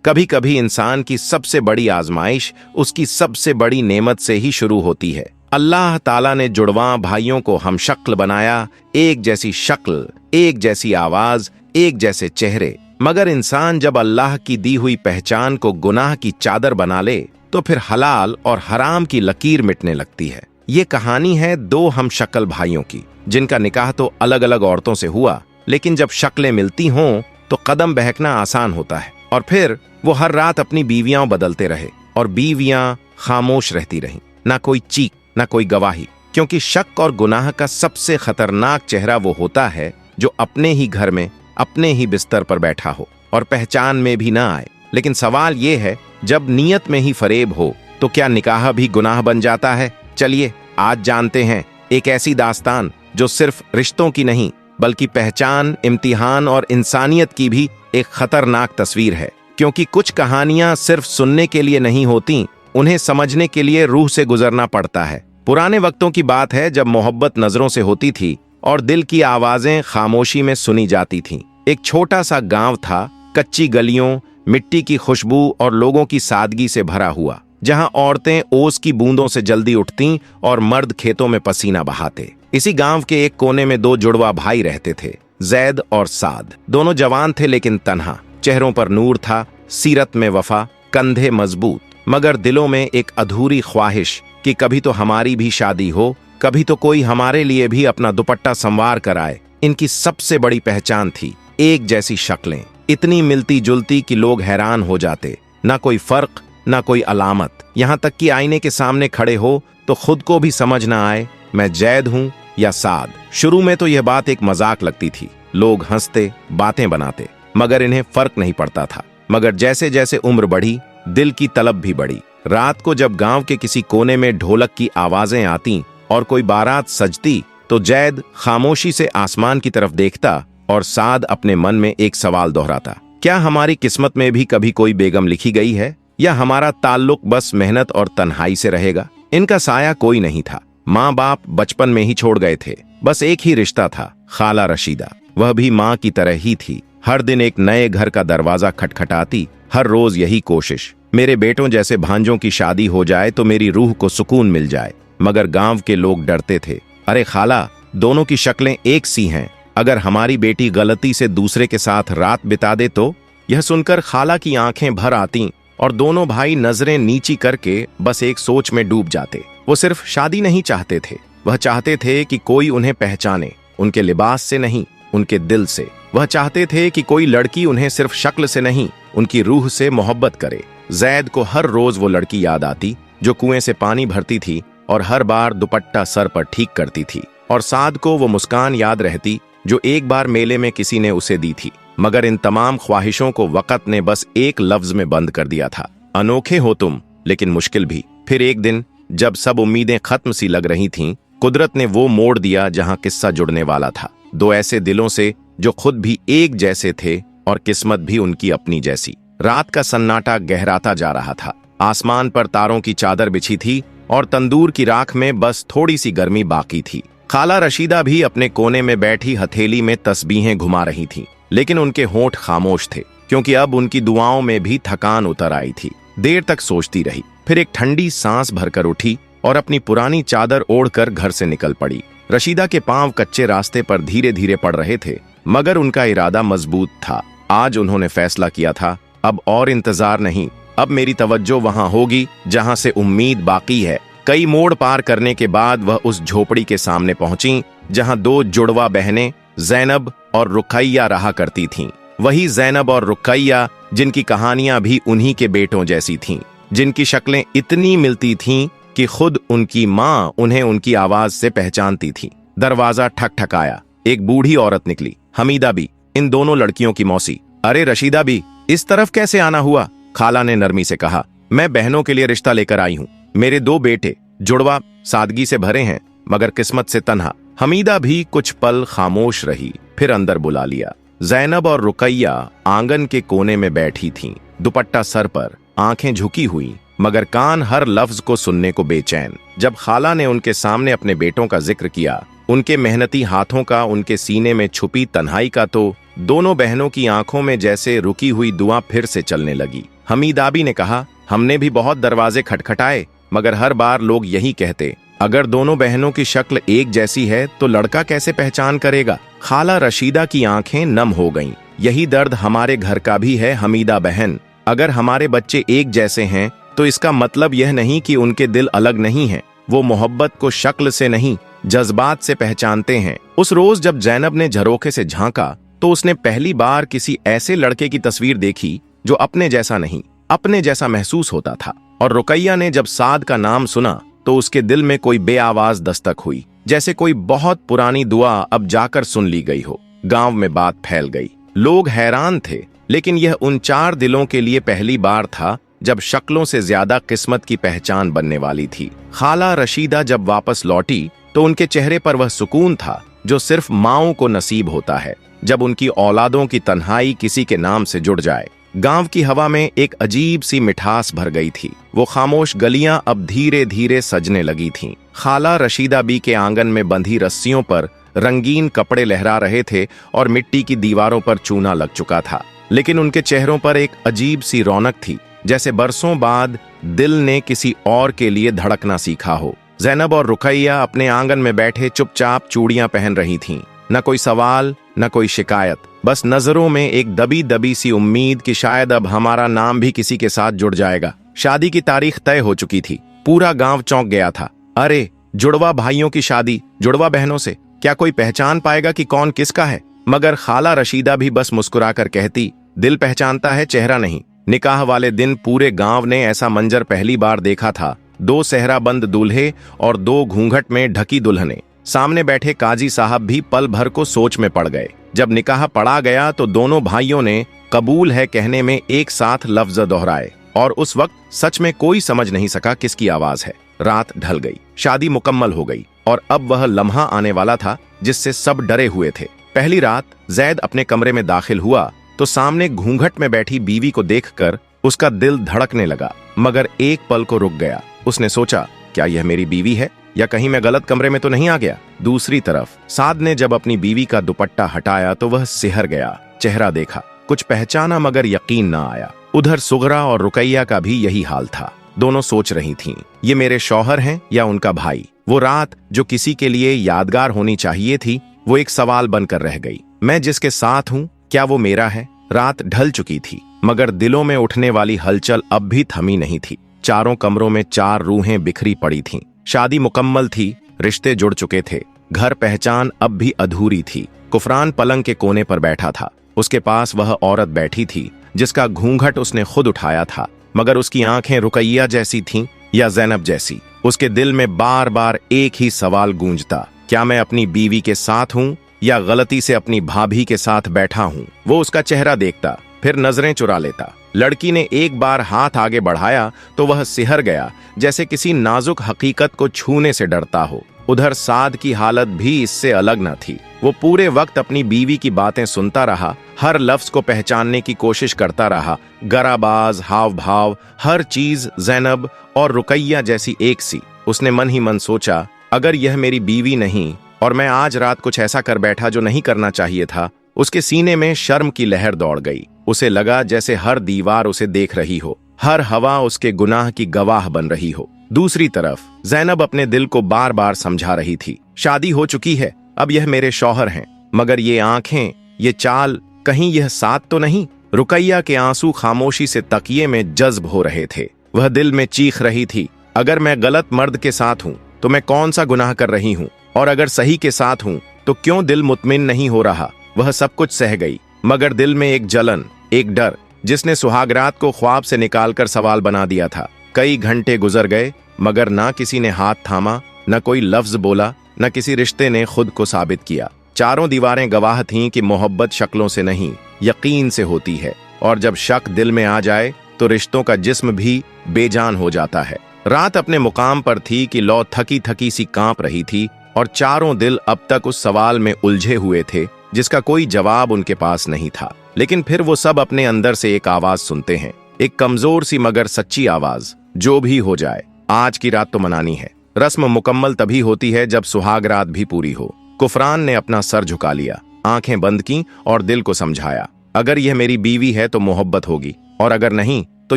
कभी कभी इंसान की सबसे बड़ी आजमाइश उसकी सबसे बड़ी नेमत से ही शुरू होती है। अल्लाह ताला ने जुड़वां भाइयों को हम शक्ल बनाया, एक जैसी शक्ल, एक जैसी आवाज, एक जैसे चेहरे। मगर इंसान जब अल्लाह की दी हुई पहचान को गुनाह की चादर बना ले तो फिर हलाल और हराम की लकीर मिटने लगती है। ये कहानी है दो हम शक्ल भाइयों की, जिनका निकाह तो अलग अलग औरतों से हुआ, लेकिन जब शक्लें मिलती हों तो कदम बहकना आसान होता है। और फिर वो हर रात अपनी बीवियां बदलते रहे और बीवियां खामोश रहती रहीं, ना कोई चीख, ना कोई गवाही, क्योंकि शक और गुनाह का सबसे खतरनाक चेहरा वो होता है जो अपने ही घर में, अपने ही बिस्तर पर बैठा हो और पहचान में भी ना आए। लेकिन सवाल ये है, जब नीयत में ही फरेब हो तो क्या निकाह भी गुनाह बन जाता है? चलिए आज जानते हैं एक ऐसी दास्तान जो सिर्फ रिश्तों की नहीं बल्कि पहचान, इम्तिहान और इंसानियत की भी एक खतरनाक तस्वीर है। क्योंकि कुछ कहानियां सिर्फ सुनने के लिए नहीं होती, उन्हें समझने के लिए रूह से गुजरना पड़ता है। पुराने वक्तों की बात है जब मोहब्बत नजरों से होती थी और दिल की आवाजें खामोशी में सुनी जाती थीं। एक छोटा सा गांव था, कच्ची गलियों, मिट्टी की खुशबू और लोगों की सादगी से भरा हुआ, जहां औरतें ओस की बूंदों से जल्दी उठतीं और मर्द खेतों में पसीना बहाते। इसी गांव के एक कोने में दो जुड़वा भाई रहते थे, जैद और साद। दोनों जवान थे लेकिन तन्हा। चेहरों पर नूर था, सीरत में वफा, कंधे मजबूत, मगर दिलों में एक अधूरी ख्वाहिश कि कभी तो हमारी भी शादी हो, कभी तो कोई हमारे लिए भी अपना दुपट्टा संवार कर आए। इनकी सबसे बड़ी पहचान थी एक जैसी शक्लें, इतनी मिलती जुलती कि लोग हैरान हो जाते। ना कोई फर्क, ना कोई अलामत, यहां तक कि आईने के सामने खड़े हो तो खुद को भी समझ ना आए मैं जैद हूं या साद। शुरू में तो यह बात एक मजाक लगती थी, लोग हंसते, बातें बनाते, मगर इन्हें फर्क नहीं पड़ता था। मगर जैसे जैसे उम्र बढ़ी, दिल की तलब भी बढ़ी। रात को जब गांव के किसी कोने में ढोलक की आवाजें आती और कोई बारात सजती तो जैद खामोशी से आसमान की तरफ देखता और साद अपने मन में एक सवाल दोहराता, क्या हमारी किस्मत में भी कभी कोई बेगम लिखी गई है, या हमारा ताल्लुक बस मेहनत और तन्हाई से रहेगा? इनका साया कोई नहीं था। माँ बाप बचपन में ही छोड़ गए थे। बस एक ही रिश्ता था, खाला रशीदा। वह भी माँ की तरह ही थी। हर दिन एक नए घर का दरवाजा खटखटाती, हर रोज यही कोशिश, मेरे बेटों जैसे भांजों की शादी हो जाए तो मेरी रूह को सुकून मिल जाए। मगर गांव के लोग डरते थे, अरे खाला, दोनों की शक्लें एक सी हैं, अगर हमारी बेटी गलती से दूसरे के साथ रात बिता दे तो? यह सुनकर खाला की आंखें भर आती और दोनों भाई नजरें नीची करके बस एक सोच में डूब जाते। वो सिर्फ शादी नहीं चाहते थे, वह चाहते थे कि कोई उन्हें पहचाने, उनके लिबास से नहीं, उनके दिल से। वह चाहते थे कि कोई लड़की उन्हें सिर्फ शक्ल से नहीं, उनकी रूह से मोहब्बत करे। जैद को हर रोज वो लड़की याद आती जो कुएं से पानी भरती थी और हर बार दुपट्टा सर पर ठीक करती थी। और साद को वो मुस्कान याद रहती जो एक बार मेले में किसी ने उसे दी थी। मगर इन तमाम ख्वाहिशों को वक्त ने बस एक लफ्ज में बंद कर दिया था, अनोखे हो तुम लेकिन मुश्किल भी। फिर एक दिन जब सब उम्मीदें खत्म सी लग रही थीं, कुदरत ने वो मोड़ दिया जहां किस्सा जुड़ने वाला था। दो ऐसे दिलों से जो खुद भी एक जैसे थे और किस्मत भी उनकी अपनी जैसी। रात का सन्नाटा गहराता जा रहा था, आसमान पर तारों की चादर बिछी थी और तंदूर की राख में बस थोड़ी सी गर्मी बाकी थी। खाला रशीदा भी अपने कोने में बैठी हथेली में तस्बीहें घुमा रही थीं, लेकिन उनके होंठ खामोश थे, क्योंकि अब उनकी दुआओं में भी थकान उतर आई थी। देर तक सोचती रही, फिर एक ठंडी सांस भरकर उठी और अपनी पुरानी चादर ओढ़कर घर से निकल पड़ी। रशीदा के पांव कच्चे रास्ते पर धीरे धीरे पड़ रहे थे, मगर उनका इरादा मजबूत था। आज उन्होंने फैसला किया था, अब और इंतजार नहीं, अब मेरी तवज्जो वहां होगी जहां से उम्मीद बाकी है। कई मोड़ पार करने के बाद वह उस झोपड़ी के सामने पहुंची जहां दो जुड़वा बहनें जैनब और रुकैया रहा करती थीं। वही जैनब और रुकैया जिनकी कहानियां भी उन्हीं के बेटों जैसी थीं, जिनकी शक्लें इतनी मिलती थीं कि खुद उनकी माँ उन्हें उनकी आवाज से पहचानती थी। दरवाजा ठकठकाया, एक बूढ़ी औरत निकली, हमीदा भी, इन दोनों लड़कियों की मौसी। अरे रशीदा भी, इस तरफ कैसे आना हुआ? खाला ने नरमी से कहा, मैं बहनों के लिए रिश्ता लेकर आई हूँ। मेरे दो बेटे जुड़वा सादगी से भरे हैं मगर किस्मत से तन्हा। हमीदा भी कुछ पल खामोश रही, फिर अंदर बुला लिया। जैनब और रुकैया आंगन के कोने में बैठी थीं, दुपट्टा सर पर, आंखें झुकी हुई, मगर कान हर लफ्ज को सुनने को बेचैन। जब खाला ने उनके सामने अपने बेटों का जिक्र किया, उनके मेहनती हाथों का, उनके सीने में छुपी तन्हाई का, तो दोनों बहनों की आंखों में जैसे रुकी हुई दुआ फिर से चलने लगी। हमीदाबी ने कहा, हमने भी बहुत दरवाजे खटखटाए, मगर हर बार लोग यही कहते, अगर दोनों बहनों की शक्ल एक जैसी है तो लड़का कैसे पहचान करेगा। खाला रशीदा की आंखें नम हो गईं। यही दर्द हमारे घर का भी है हमीदा बहन। अगर हमारे बच्चे एक जैसे हैं तो इसका मतलब यह नहीं कि उनके दिल अलग नहीं हैं। वो मोहब्बत को शक्ल से नहीं, जज्बात से पहचानते हैं। उस रोज जब जैनब ने झरोखे से झांका तो उसने पहली बार किसी ऐसे लड़के की तस्वीर देखी जो अपने जैसा नहीं, अपने जैसा महसूस होता था। और रुकैया ने जब साद का नाम सुना तो उसके दिल में कोई बेआवाज दस्तक हुई, जैसे कोई बहुत पुरानी दुआ अब जाकर सुन ली गई हो। गांव में बात फैल गई। लोग हैरान थे, लेकिन यह उन 4 दिलों के लिए पहली बार था जब शक्लों से ज्यादा किस्मत की पहचान बनने वाली थी। खाला रशीदा जब वापस लौटी तो उनके चेहरे पर वह सुकून था जो सिर्फ माओं को नसीब होता है जब उनकी औलादों की तन्हाई किसी के नाम से जुड़ जाए। गांव की हवा में एक अजीब सी मिठास भर गई थी। वो खामोश गलियां अब धीरे धीरे सजने लगी थीं। खाला रशीदा बी के आंगन में बंधी रस्सियों पर रंगीन कपड़े लहरा रहे थे और मिट्टी की दीवारों पर चूना लग चुका था, लेकिन उनके चेहरों पर एक अजीब सी रौनक थी, जैसे बरसों बाद दिल ने किसी और के लिए धड़कना सीखा हो। जैनब और रुकैया अपने आंगन में बैठे चुपचाप चूड़ियां पहन रही थीं। न कोई सवाल, न कोई शिकायत, बस नजरों में एक दबी दबी सी उम्मीद कि शायद अब हमारा नाम भी किसी के साथ जुड़ जाएगा। शादी की तारीख तय हो चुकी थी। पूरा गांव चौंक गया था। अरे, जुड़वा भाइयों की शादी जुड़वा बहनों से, क्या कोई पहचान पाएगा कि कौन किसका है? मगर खाला रशीदा भी बस मुस्कुराकर कहती, दिल पहचानता है, चेहरा नहीं। निकाह वाले दिन पूरे गांव ने ऐसा मंजर पहली बार देखा था। 2 सेहराबंद दूल्हे और 2 घूंघट में ढकी दुल्हनें। सामने बैठे काजी साहब भी पल भर को सोच में पड़ गए। जब निकाह पढ़ा गया तो दोनों भाइयों ने कबूल है कहने में एक साथ लफ्ज दोहराए, और उस वक्त सच में कोई समझ नहीं सका किसकी आवाज है। रात ढल गई, शादी मुकम्मल हो गई, और अब वह लम्हा आने वाला था जिससे सब डरे हुए थे। पहली रात जैद अपने कमरे में दाखिल हुआ तो सामने घूंघट में बैठी बीवी को देखकर उसका दिल धड़कने लगा, मगर एक पल को रुक गया। उसने सोचा, क्या यह मेरी बीवी है या कहीं मैं गलत कमरे में तो नहीं आ गया? दूसरी तरफ साद ने जब अपनी बीवी का दुपट्टा हटाया तो वह सिहर गया। चेहरा देखा, कुछ पहचाना, मगर यकीन ना आया। उधर सुगरा और रुकैया का भी यही हाल था। दोनों सोच रही थीं, ये मेरे शौहर हैं या उनका भाई? वो रात जो किसी के लिए यादगार होनी चाहिए थी, वो एक सवाल बनकर रह गई। मैं जिसके साथ हूँ, क्या वो मेरा है? रात ढल चुकी थी, मगर दिलों में उठने वाली हलचल अब भी थमी नहीं थी। चारों कमरों में 4 रूहें बिखरी पड़ी थीं। शादी मुकम्मल थी, रिश्ते जुड़ चुके थे, घर पहचान अब भी अधूरी थी। कुफरान पलंग के कोने पर बैठा था। उसके पास वह औरत बैठी थी जिसका घूंघट उसने खुद उठाया था, मगर उसकी आंखें रुकैया जैसी थीं या जैनब जैसी। उसके दिल में बार बार एक ही सवाल गूंजता, क्या मैं अपनी बीवी के साथ हूँ या गलती से अपनी भाभी के साथ बैठा हूँ? वो उसका चेहरा देखता, फिर नजरें चुरा लेता। लड़की ने एक बार हाथ आगे बढ़ाया तो वह सिहर गया, जैसे किसी नाजुक हकीकत को छूने से डरता हो। उधर साद की हालत भी इससे अलग न थी। वो पूरे वक्त अपनी बीवी की बातें सुनता रहा, हर लफ्ज को पहचानने की कोशिश करता रहा। गराबाज, हाव भाव, हर चीज जैनब और रुकैया जैसी एक सी। उसने मन ही मन सोचा, अगर यह मेरी बीवी नहीं और मैं आज रात कुछ ऐसा कर बैठा जो नहीं करना चाहिए था। उसके सीने में शर्म की लहर दौड़ गई। उसे लगा जैसे हर दीवार उसे देख रही हो, हर हवा उसके गुनाह की गवाह बन रही हो। दूसरी तरफ जैनब अपने दिल को बार बार समझा रही थी, शादी हो चुकी है, अब यह मेरे शौहर हैं, मगर ये आंखें, ये चाल, कहीं यह साथ तो नहीं? रुकैया के आंसू खामोशी से तकिए में जज्ब हो रहे थे। वह दिल में चीख रही थी, अगर मैं गलत मर्द के साथ हूँ तो मैं कौन सा गुनाह कर रही हूँ, और अगर सही के साथ हूँ तो क्यों दिल मुतमिन नहीं हो रहा? वह सब कुछ सह गई, मगर दिल में एक जलन, एक डर, जिसने सुहागरात को ख्वाब से निकालकर सवाल बना दिया था। कई घंटे गुजर गए, मगर ना किसी ने हाथ थामा, न कोई लफ्ज बोला, न किसी रिश्ते ने खुद को साबित किया। चारों दीवारें गवाह थीं कि मोहब्बत शक्लों से नहीं, यकीन से होती है, और जब शक दिल में आ जाए तो रिश्तों का जिस्म भी बेजान हो जाता है। रात अपने मुकाम पर थी कि लौ थकी थकी सी कांप रही थी, और चारों दिल अब तक उस सवाल में उलझे हुए थे जिसका कोई जवाब उनके पास नहीं था। लेकिन फिर वो सब अपने अंदर से एक आवाज सुनते हैं, एक कमजोर सी मगर सच्ची आवाज, जो भी हो जाए आज की रात तो मनानी है। रस्म मुकम्मल तभी होती है जब सुहाग रात भी पूरी हो। कुफरान ने अपना सर झुका लिया। आंखें बंद की और दिल को समझाया, अगर यह मेरी बीवी है तो मोहब्बत होगी, और अगर नहीं तो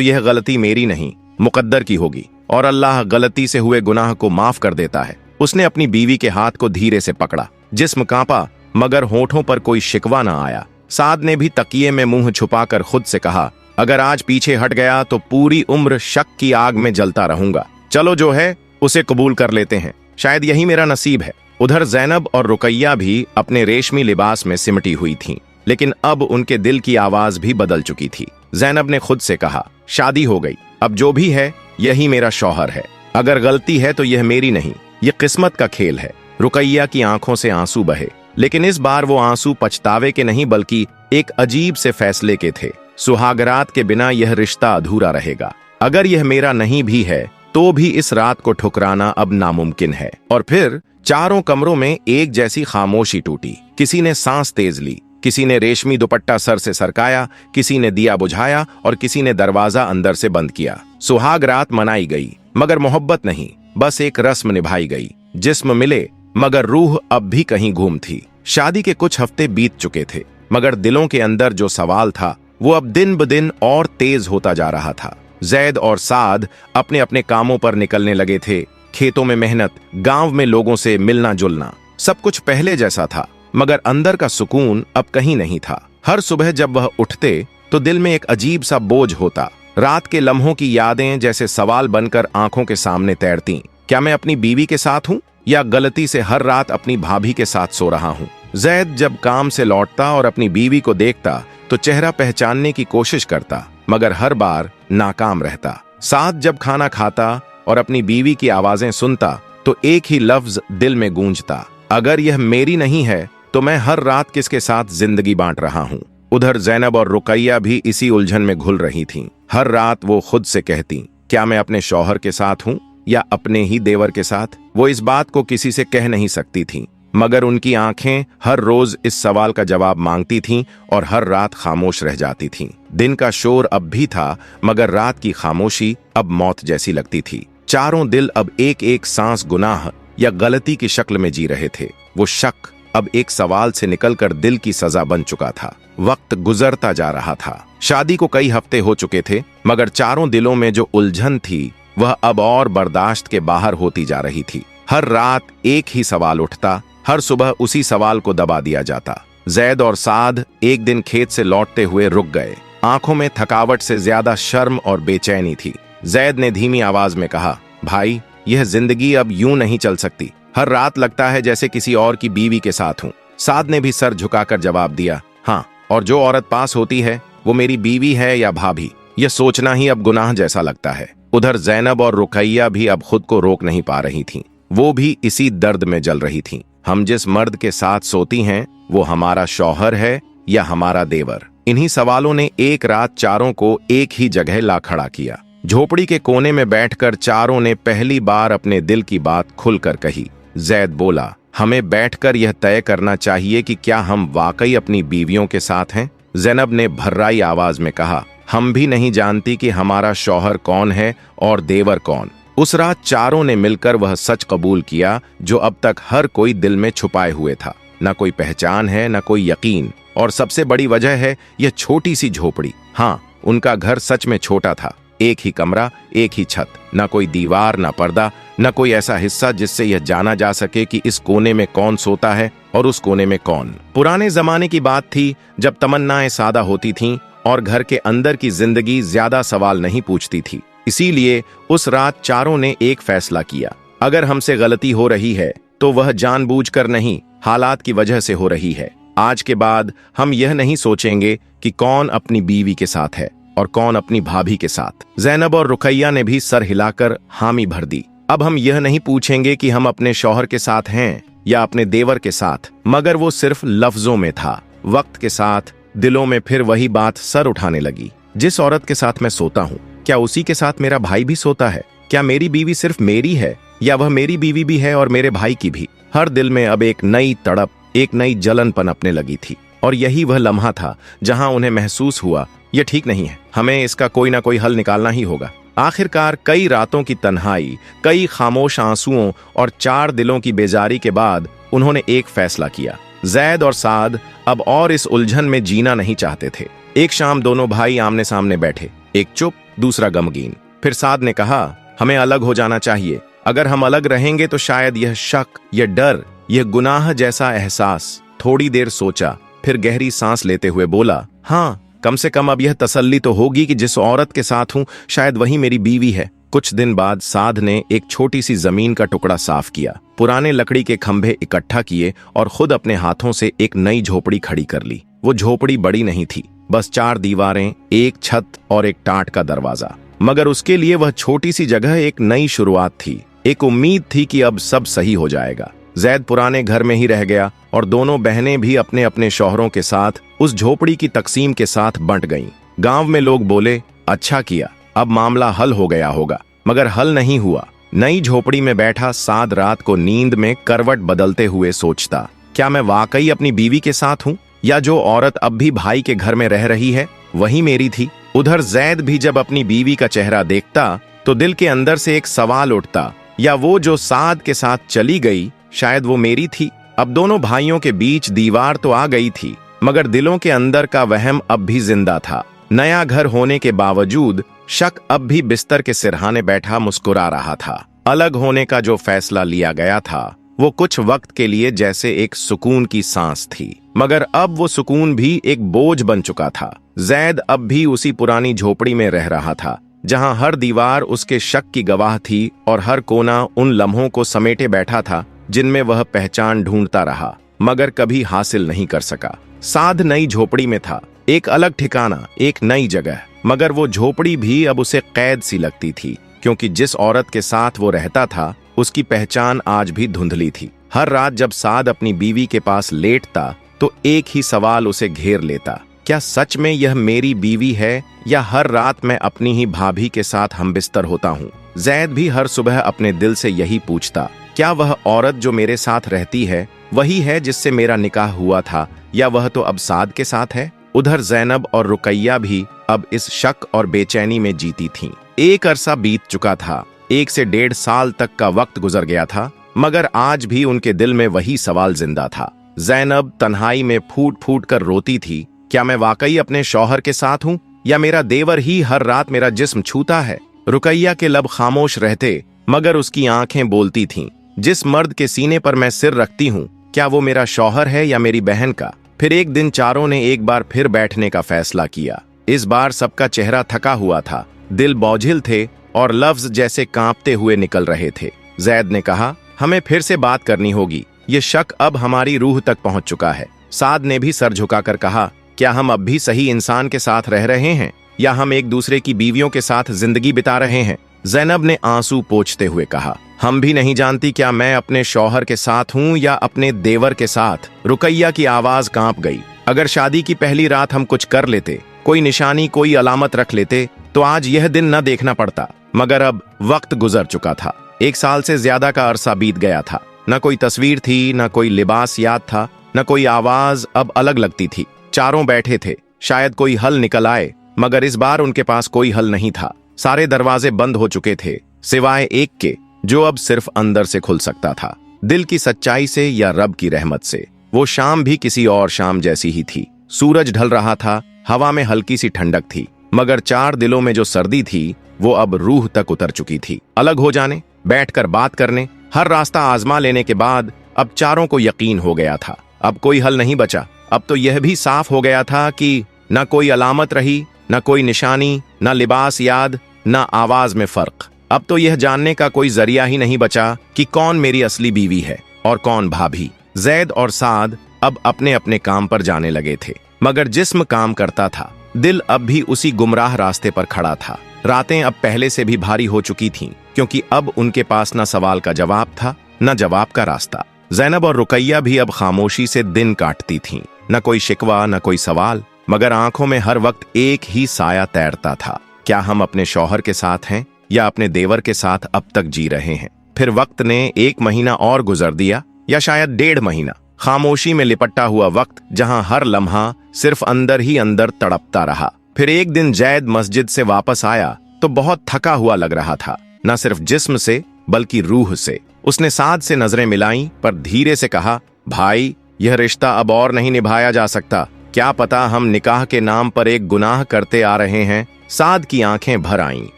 यह गलती मेरी नहीं मुकद्दर की होगी, और अल्लाह गलती से हुए गुनाह को माफ कर देता है। उसने अपनी बीवी के हाथ को धीरे से पकड़ा। जिस्म कांपा मगर होठों पर कोई शिकवा न आया। साद ने भी तकिए में मुंह छुपाकर खुद से कहा, अगर आज पीछे हट गया तो पूरी उम्र शक की आग में जलता रहूंगा। चलो जो है उसे कबूल कर लेते हैं, शायद यही मेरा नसीब है। उधर जैनब और रुकैया भी अपने रेशमी लिबास में सिमटी हुई थीं, लेकिन अब उनके दिल की आवाज भी बदल चुकी थी। जैनब ने खुद से कहा, शादी हो गई, अब जो भी है यही मेरा शौहर है। अगर गलती है तो यह मेरी नहीं, यह किस्मत का खेल है। रुकैया की आंखों से आंसू बहे, लेकिन इस बार वो आंसू पछतावे के नहीं बल्कि एक अजीब से फैसले के थे। सुहागरात के बिना यह रिश्ता अधूरा रहेगा। अगर यह मेरा नहीं भी है तो भी इस रात को ठुकराना अब नामुमकिन है। और फिर चारों कमरों में एक जैसी खामोशी टूटी। किसी ने सांस तेज ली, किसी ने रेशमी दुपट्टा सर से सरकाया, किसी ने दिया बुझाया और किसी ने दरवाजा अंदर से बंद किया। सुहाग रात मनाई गई मगर मोहब्बत नहीं, बस एक रस्म निभाई गई। जिस्म मिले मगर रूह अब भी कहीं घूम थी। शादी के कुछ हफ्ते बीत चुके थे मगर दिलों के अंदर जो सवाल था वो अब दिन ब दिन और तेज होता जा रहा था। जैद और साद अपने अपने कामों पर निकलने लगे थे। खेतों में मेहनत, गांव में लोगों से मिलना जुलना, सब कुछ पहले जैसा था मगर अंदर का सुकून अब कहीं नहीं था। हर सुबह जब वह उठते तो दिल में एक अजीब सा बोझ होता। रात के लम्हों की यादें जैसे सवाल बनकर आंखों के सामने तैरती। क्या मैं अपनी बीवी के साथ हूं या गलती से हर रात अपनी भाभी के साथ सो रहा हूं? जैद जब काम से लौटता और अपनी बीवी को देखता तो चेहरा पहचानने की कोशिश करता मगर हर बार नाकाम रहता। साद जब खाना खाता और अपनी बीवी की आवाजें सुनता तो एक ही लफ्ज दिल में गूंजता, अगर यह मेरी नहीं है तो मैं हर रात किसके साथ जिंदगी बांट रहा हूं। उधर जैनब और रुकैया भी इसी उलझन में घुल रही थीं। हर रात वो खुद से कहती, क्या मैं अपने शौहर के साथ हूं या अपने ही देवर के साथ? वो इस बात को किसी से कह नहीं सकती थीं मगर उनकी आंखें हर रोज इस सवाल का जवाब मांगती थीं और हर रात खामोश रह जाती थीं। दिन का शोर अब भी था मगर रात की खामोशी अब मौत जैसी लगती थी। चारों दिल अब एक एक सांस गुनाह या गलती की शक्ल में जी रहे थे। वो शक अब एक सवाल से निकलकर दिल की सजा बन चुका था। वक्त गुजरता जा रहा था। शादी को कई हफ्ते हो चुके थे मगर चारों दिलों में जो उलझन थी वह अब और बर्दाश्त के बाहर होती जा रही थी। हर रात एक ही सवाल उठता, हर सुबह उसी सवाल को दबा दिया जाता। जैद और साद एक दिन खेत से लौटते हुए रुक गए। आंखों में थकावट से ज्यादा शर्म और बेचैनी थी। जैद ने धीमी आवाज में कहा, भाई यह जिंदगी अब यूं नहीं चल सकती। हर रात लगता है जैसे किसी और की बीवी के साथ हूं। साद ने भी सर झुकाकर जवाब दिया, हाँ, और जो औरत पास होती है वो मेरी बीवी है या भाभी, यह सोचना ही अब गुनाह जैसा लगता है। उधर जैनब और रुकैया भी अब खुद को रोक नहीं पा रही थीं। वो भी इसी दर्द में जल रही थीं। हम जिस मर्द के साथ सोती हैं वो हमारा शौहर है या हमारा देवर? इन्हीं सवालों ने एक रात चारों को एक ही जगह ला खड़ा किया। झोपड़ी के कोने में बैठकर चारों ने पहली बार अपने दिल की बात खुलकर कही। जैद बोला, हमें बैठकर यह तय करना चाहिए कि क्या हम वाकई अपनी बीवियों के साथ हैं। जैनब ने भर्राई आवाज में कहा, हम भी नहीं जानती कि हमारा शौहर कौन है और देवर कौन। उस रात चारों ने मिलकर वह सच कबूल किया जो अब तक हर कोई दिल में छुपाए हुए था। न कोई पहचान है, न कोई यकीन, और सबसे बड़ी वजह है यह छोटी सी झोपड़ी। हाँ, उनका घर सच में छोटा था। एक ही कमरा, एक ही छत, न कोई दीवार, न पर्दा, न कोई ऐसा हिस्सा जिससे यह जाना जा सके कि इस कोने में कौन सोता है और उस कोने में कौन। पुराने जमाने की बात थी जब तमन्नाएं सादा होती थीं और घर के अंदर की जिंदगी ज्यादा सवाल नहीं पूछती थी। इसीलिए उस रात चारों ने एक फैसला किया, अगर हमसे गलती हो रही है तो वह जानबूझकर नहीं, हालात की वजह से हो रही है। आज के बाद हम यह नहीं सोचेंगे कि कौन अपनी बीवी के साथ है और कौन अपनी भाभी के साथ। जैनब और रुकैया ने भी सर हिलाकर हामी भर दी। अब हम यह नहीं पूछेंगे कि हम अपने शौहर के साथ हैं या अपने देवर के साथ, मगर वो सिर्फ लफ्जों में था। वक्त के साथ दिलों में फिर वही बात सर उठाने लगी। जिस औरत के साथ मैं सोता हूँ, क्या उसी के साथ मेरा भाई भी सोता है? क्या मेरी बीवी सिर्फ मेरी है या वह मेरी बीवी भी है और मेरे भाई की भी? हर दिल में अब एक नई तड़प, एक नई जलन पनपने लगी थी और यही वह लम्हा था जहां उन्हें महसूस हुआ यह ठीक नहीं है, हमें इसका कोई ना कोई हल निकालना ही होगा। आखिरकार कई रातों की तन्हाई, कई खामोश आंसुओं और 4 दिलों की बेजारी के बाद उन्होंने एक फैसला किया। जैद और साद अब और इस उलझन में जीना नहीं चाहते थे। एक शाम दोनों भाई आमने सामने बैठे, एक चुप, दूसरा गमगीन। फिर साद ने कहा, हमें अलग हो जाना चाहिए। अगर हम अलग रहेंगे तो शायद यह शक, यह डर, यह गुनाह जैसा एहसास। थोड़ी देर सोचा, फिर गहरी सांस लेते हुए बोला, हाँ, कम से कम अब यह तसल्ली तो होगी कि जिस औरत के साथ हूं शायद वही मेरी बीवी है। कुछ दिन बाद साध ने एक छोटी सी जमीन का टुकड़ा साफ किया, पुराने लकड़ी के खंभे इकट्ठा किए और खुद अपने हाथों से एक नई झोपड़ी खड़ी कर ली। वो झोपड़ी बड़ी नहीं थी, बस 4 दीवारें, एक छत और एक टाट का दरवाजा। मगर उसके लिए वह छोटी सी जगह एक नई शुरुआत थी। एक उम्मीद थी कि अब सब सही हो जाएगा। जैद पुराने घर में ही रह गया और दोनों बहनें भी अपने अपने शौहरों के साथ उस झोपड़ी की तकसीम के साथ बंट गईं। गांव में लोग बोले, अच्छा किया, अब मामला हल हो गया होगा। मगर हल नहीं हुआ। नई झोपड़ी में बैठा साद रात को नींद में करवट बदलते हुए सोचता, क्या मैं वाकई अपनी बीवी के साथ हूं, या जो औरत अब भी भाई के घर में रह रही है वही मेरी थी। उधर जैद भी जब अपनी बीवी का चेहरा देखता तो दिल के अंदर से एक सवाल उठता, या वो जो साद के साथ चली गई शायद वो मेरी थी। अब दोनों भाइयों के बीच दीवार तो आ गई थी, मगर दिलों के अंदर का वहम अब भी जिंदा था। नया घर होने के बावजूद शक अब भी बिस्तर के सिरहाने बैठा मुस्कुरा रहा था। अलग होने का जो फैसला लिया गया था वो कुछ वक्त के लिए जैसे एक सुकून की सांस थी, मगर अब वो सुकून भी एक बोझ बन चुका था। जैद अब भी उसी पुरानी झोपड़ी में रह रहा था, जहां हर दीवार उसके शक की गवाह थी और हर कोना उन लम्हों को समेटे बैठा था जिनमें वह पहचान ढूंढता रहा, मगर कभी हासिल नहीं कर सका। साध नई झोपड़ी में था, एक अलग ठिकाना, एक नई जगह, मगर वो झोपड़ी भी अब उसे कैद सी लगती थी, क्योंकि जिस औरत के साथ वो रहता था उसकी पहचान आज भी धुंधली थी। हर रात जब साद अपनी बीवी के पास लेटता तो एक ही सवाल उसे घेर लेता, क्या सच में यह मेरी बीवी है, या हर रात मैं अपनी ही भाभी के साथ हमबिस्तर होता हूँ। जैद भी हर सुबह अपने दिल से यही पूछता, क्या वह औरत जो मेरे साथ रहती है वही है जिससे मेरा निकाह हुआ था, या वह तो अब साद के साथ है। उधर जैनब और रुकैया भी अब इस शक और बेचैनी में जीती थीं। एक अरसा बीत चुका था, 1 से 1.5 साल तक का वक्त गुजर गया था, मगर आज भी उनके दिल में वही सवाल जिंदा था। जैनब तन्हाई में फूट फूट कर रोती थी, क्या मैं वाकई अपने शौहर के साथ हूँ, या मेरा देवर ही हर रात मेरा जिस्म छूता है। रुकैया के लब खामोश रहते, मगर उसकी आंखें बोलती थीं, जिस मर्द के सीने पर मैं सिर रखती हूँ, क्या वो मेरा शौहर है या मेरी बहन का। फिर एक दिन चारों ने एक बार फिर बैठने का फैसला किया। इस बार सबका चेहरा थका हुआ था, दिल बोझिल थे और लफ्ज जैसे कांपते हुए निकल रहे थे। जैद ने कहा, हमें फिर से बात करनी होगी, ये शक अब हमारी रूह तक पहुंच चुका है। साद ने भी सर झुकाकर कहा, क्या हम अब भी सही इंसान के साथ रह रहे हैं, या हम एक दूसरे की बीवियों के साथ जिंदगी बिता रहे हैं। जैनब ने आंसू पोंछते हुए कहा, हम भी नहीं जानती क्या मैं अपने शौहर के साथ हूँ या अपने देवर के साथ। रुकैया की आवाज कांप गई, अगर शादी की पहली रात हम कुछ कर लेते, कोई निशानी, कोई अलामत रख लेते, तो आज यह दिन न देखना पड़ता। मगर अब वक्त गुजर चुका था, 1 साल से ज्यादा का अरसा बीत गया था। न कोई तस्वीर थी, न कोई लिबास याद था, न कोई आवाज अब अलग लगती थी। चारों बैठे थे, शायद कोई हल निकल आए, मगर इस बार उनके पास कोई हल नहीं था। सारे दरवाजे बंद हो चुके थे, सिवाय एक के, जो अब सिर्फ अंदर से खुल सकता था, दिल की सच्चाई से या रब की रहमत से। वो शाम भी किसी और शाम जैसी ही थी। सूरज ढल रहा था, हवा में हल्की सी ठंडक थी, मगर 4 दिलों में जो सर्दी थी वो अब रूह तक उतर चुकी थी। अलग हो जाने, बैठकर बात करने, हर रास्ता आजमा लेने के बाद अब चारों को यकीन हो गया था, अब कोई हल नहीं बचा। अब तो यह भी साफ हो गया था कि न कोई अलामत रही, न कोई निशानी, न लिबास याद, न आवाज में फर्क। अब तो यह जानने का कोई जरिया ही नहीं बचा कि कौन मेरी असली बीवी है और कौन भाभी। जैद और साद अब अपने अपने काम पर जाने लगे थे, मगर जिस्म काम करता था, दिल अब भी उसी गुमराह रास्ते पर खड़ा था। रातें अब पहले से भी भारी हो चुकी थीं, क्योंकि अब उनके पास न सवाल का जवाब था, न जवाब का रास्ता। जैनब और रुकैया भी अब खामोशी से दिन काटती थीं, न कोई शिकवा, न कोई सवाल, मगर आंखों में हर वक्त एक ही साया तैरता था, क्या हम अपने शौहर के साथ हैं या अपने देवर के साथ अब तक जी रहे हैं। फिर वक्त ने 1 महीना और गुजर दिया, या शायद 1.5 महीना, खामोशी में लिपटा हुआ वक्त, जहां हर लम्हा सिर्फ अंदर ही अंदर तड़पता रहा। फिर एक दिन जैद मस्जिद से वापस आया तो बहुत थका हुआ लग रहा था, न सिर्फ जिस्म से बल्कि रूह से। उसने साद से नजरें मिलाईं, पर धीरे से कहा, भाई, यह रिश्ता अब और नहीं निभाया जा सकता। क्या पता हम निकाह के नाम पर एक गुनाह करते आ रहे हैं। साद की आंखें भर आईं।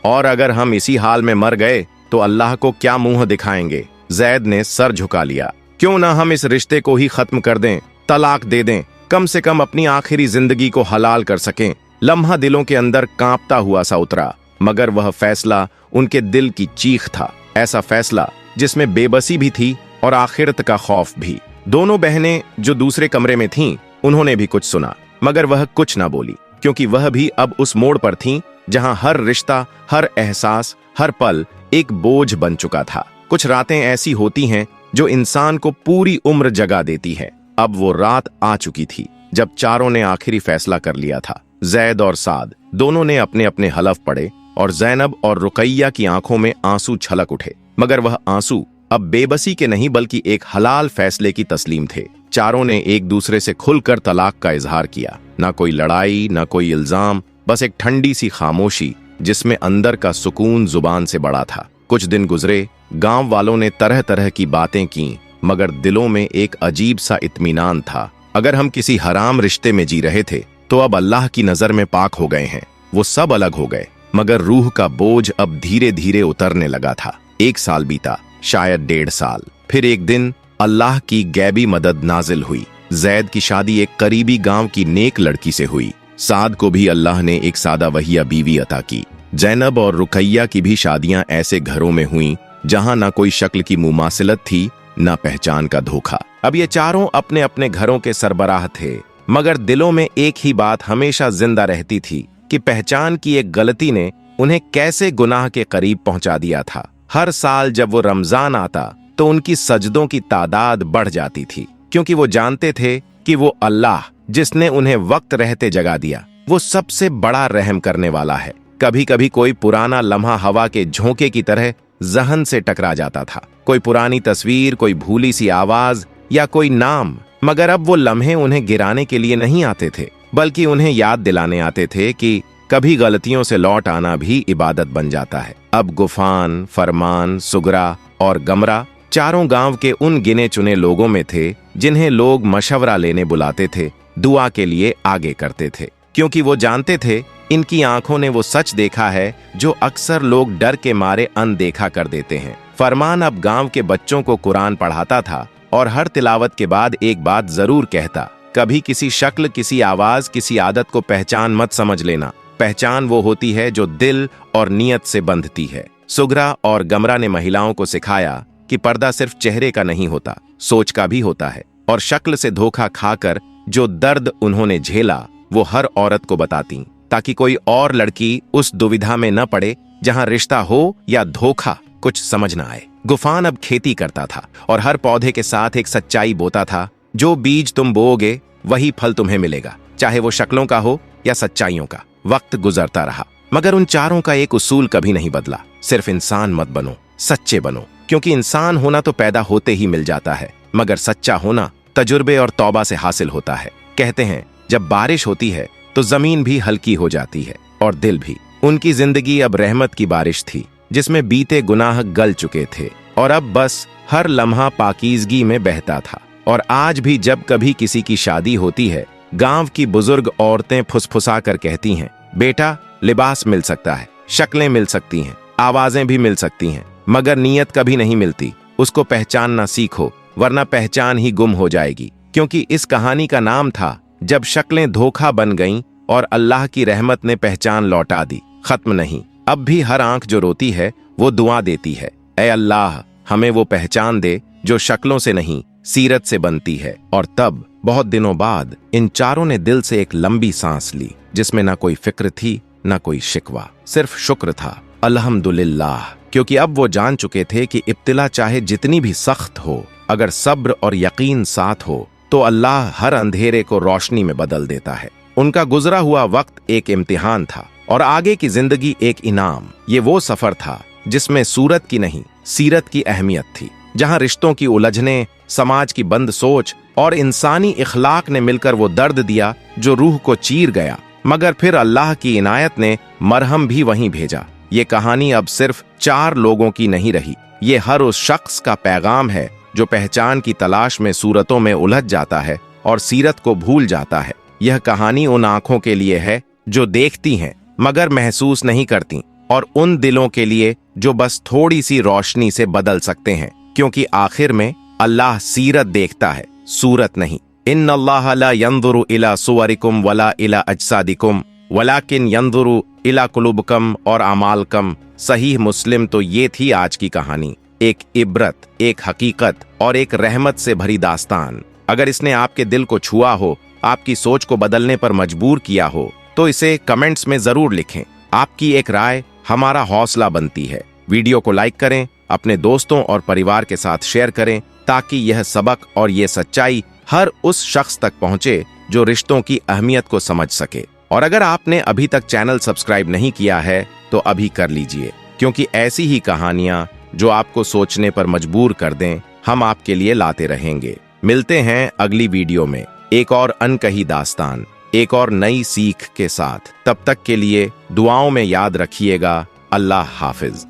और अगर हम इसी हाल में मर गए तो अल्लाह को क्या मुंह दिखाएंगे। जैद ने सर झुका लिया। क्यों ना हम इस रिश्ते को ही खत्म कर दें, तलाक दे दें, कम से कम अपनी आखिरी जिंदगी को हलाल कर सकें। लम्हा दिलों के अंदर कांपता हुआ सा उतरा, मगर वह फैसला उनके दिल की चीख था। ऐसा फैसला जिसमें बेबसी भी थी और आखिरत का खौफ भी। दोनों बहनें जो दूसरे कमरे में थीं, उन्होंने भी कुछ सुना, मगर वह कुछ ना बोली, क्योंकि वह भी अब उस मोड़ पर थीं जहां हर रिश्ता, हर एहसास, हर पल एक बोझ बन चुका था। कुछ रातें ऐसी होती हैं जो इंसान को पूरी उम्र जगा देती है। अब वो रात आ चुकी थी जब चारों ने आखिरी फैसला कर लिया था। जैद और साद दोनों ने अपने अपने हलफ पढ़े और जैनब और रुकैया की आंखों में आंसू छलक उठे, मगर वह आंसू अब बेबसी के नहीं बल्कि एक हलाल फैसले की तस्लीम थे। चारों ने एक दूसरे से खुलकर तलाक का इजहार किया। ना कोई लड़ाई, ना कोई इल्जाम, बस एक ठंडी सी खामोशी जिसमें अंदर का सुकून जुबान से बड़ा था। कुछ दिन गुजरे, गांव वालों ने तरह तरह की बातें की, मगर दिलों में एक अजीब सा इत्मीनान था। अगर हम किसी हराम रिश्ते में जी रहे थे तो अब अल्लाह की नजर में पाक हो गए हैं। वो सब अलग हो गए, मगर रूह का बोझ अब धीरे धीरे उतरने लगा था। 1 साल बीता, शायद 1.5 साल। फिर एक दिन अल्लाह की गैबी मदद नाजिल हुई। जैद की शादी एक करीबी गांव की नेक लड़की से हुई। साद को भी अल्लाह ने एक सादा वहिया बीवी अता की। जैनब और रुकैया की भी शादियां ऐसे घरों में हुईं जहां ना कोई शक्ल की मुमासिलत थी, ना पहचान का धोखा। अब ये चारों अपने अपने घरों के सरबराह थे, मगर दिलों में एक ही बात हमेशा जिंदा रहती थी कि पहचान की एक गलती ने उन्हें कैसे गुनाह के करीब पहुंचा दिया था। हर साल जब वो रमजान आता तो उनकी सजदों की तादाद बढ़ जाती थी, क्योंकि वो जानते थे कि वो अल्लाह जिसने उन्हें वक्त रहते जगा दिया, वो सबसे बड़ा रहम करने वाला है। कभी कभी कोई पुराना लम्हा हवा के झोंके की तरह जहन से टकरा जाता था, कोई पुरानी तस्वीर, कोई भूली सी आवाज या कोई नाम, मगर अब वो लम्हे उन्हें गिराने के लिए नहीं आते थे, बल्कि उन्हें याद दिलाने आते थे कि कभी गलतियों से लौट आना भी इबादत बन जाता है। अब गुफान, फरमान, सुगरा और गमरा चारों गांव के उन गिने चुने लोगों में थे जिन्हें लोग मशवरा लेने बुलाते थे, दुआ के लिए आगे करते थे, क्योंकि वो जानते थे इनकी आंखों ने वो सच देखा है जो अक्सर लोग डर के मारे अनदेखा कर देते हैं। फरमान अब गांव के बच्चों को कुरान पढ़ाता था और हर तिलावत के बाद एक बात जरूर कहता, कभी किसी शक्ल, किसी आवाज, किसी आदत को पहचान मत समझ लेना। पहचान वो होती है जो दिल और नियत से बंधती है। सुगरा और गमरा ने महिलाओं को सिखाया कि पर्दा सिर्फ चेहरे का नहीं होता, सोच का भी होता है, और शक्ल से धोखा खाकर जो दर्द उन्होंने झेला वो हर औरत को बताती, ताकि कोई और लड़की उस दुविधा में न पड़े जहां रिश्ता हो या धोखा, कुछ समझ न आए। गुफान अब खेती करता था और हर पौधे के साथ एक सच्चाई बोता था, जो बीज तुम बोओगे वही फल तुम्हें मिलेगा, चाहे वो शक्लों का हो या सच्चाइयों का। वक्त गुजरता रहा, मगर उन चारों का एक उसूल कभी नहीं बदला, सिर्फ इंसान मत बनो, सच्चे बनो, क्योंकि इंसान होना तो पैदा होते ही मिल जाता है, मगर सच्चा होना तजुर्बे और तौबा से हासिल होता है। कहते हैं जब बारिश होती है तो जमीन भी हल्की हो जाती है और दिल भी। उनकी जिंदगी अब रहमत की बारिश थी, जिसमें बीते गुनाह गल चुके थे और अब बस हर लम्हा पाकीज़गी में बहता था। और आज भी जब कभी किसी की शादी होती है, गांव की बुजुर्ग औरतें फुसफुसा कर कहती हैं, बेटा लिबास मिल सकता है, शक्लें मिल सकती हैं, आवाजें भी मिल सकती हैं, मगर नीयत कभी नहीं मिलती। उसको पहचानना सीखो, वरना पहचान ही गुम हो जाएगी। क्योंकि इस कहानी का नाम था जब शक्लें धोखा बन गईं और अल्लाह की रहमत ने पहचान लौटा दी। खत्म नहीं, अब भी हर आंख जो रोती है वो दुआ देती है, ऐ अल्लाह हमें वो पहचान दे जो शक्लों से नहीं सीरत से बनती है। और तब बहुत दिनों बाद इन चारों ने दिल से एक लंबी सांस ली, जिसमें ना कोई फिक्र थी, ना कोई शिकवा, सिर्फ शुक्र था, अल्हम्दुलिल्लाह। क्योंकि अब वो जान चुके थे कि इब्तिला चाहे जितनी भी सख्त हो, अगर सब्र और यकीन साथ हो तो अल्लाह हर अंधेरे को रोशनी में बदल देता है। उनका गुजरा हुआ वक्त एक इम्तिहान था और आगे की जिंदगी एक इनाम। ये वो सफर था जिसमें सूरत की नहीं सीरत की अहमियत थी, जहां रिश्तों की उलझने, समाज की बंद सोच और इंसानी इखलाक ने मिलकर वो दर्द दिया जो रूह को चीर गया। मगर फिर अल्लाह की इनायत ने मरहम भी वहीं भेजा। ये कहानी अब सिर्फ 4 लोगों की नहीं रही, ये हर उस शख्स का पैगाम है जो पहचान की तलाश में सूरतों में उलझ जाता है और सीरत को भूल जाता है। यह कहानी उन आंखों के लिए है जो देखती हैं मगर महसूस नहीं करती, और उन दिलों के लिए जो बस थोड़ी सी रोशनी से बदल सकते हैं, क्योंकि आखिर में अल्लाह सीरत देखता है, सूरत नहीं। इन्नल्लाह ला यंजुरु इला सुवरिकुम वला इला अजसादिकुम वलाकिन यंजुरु इला कुलुबकुम और अमालकुम। सही मुस्लिम। तो ये थी आज की कहानी, एक इबरत, एक हकीकत और एक रहमत से भरी दास्तान। अगर इसने आपके दिल को छुआ हो, आपकी सोच को बदलने पर मजबूर किया हो, तो इसे कमेंट्स में जरूर लिखें। आपकी एक राय हमारा हौसला बनती है। वीडियो को लाइक करें, अपने दोस्तों और परिवार के साथ शेयर करें, ताकि यह सबक और ये सच्चाई हर उस शख्स तक पहुंचे जो रिश्तों की अहमियत को समझ सके। और अगर आपने अभी तक चैनल सब्सक्राइब नहीं किया है तो अभी कर लीजिए, क्योंकि ऐसी ही कहानियां जो आपको सोचने पर मजबूर कर दें हम आपके लिए लाते रहेंगे। मिलते हैं अगली वीडियो में एक और अनकही दास्तान, एक और नई सीख के साथ। तब तक के लिए दुआओं में याद रखिएगा। अल्लाह हाफिज।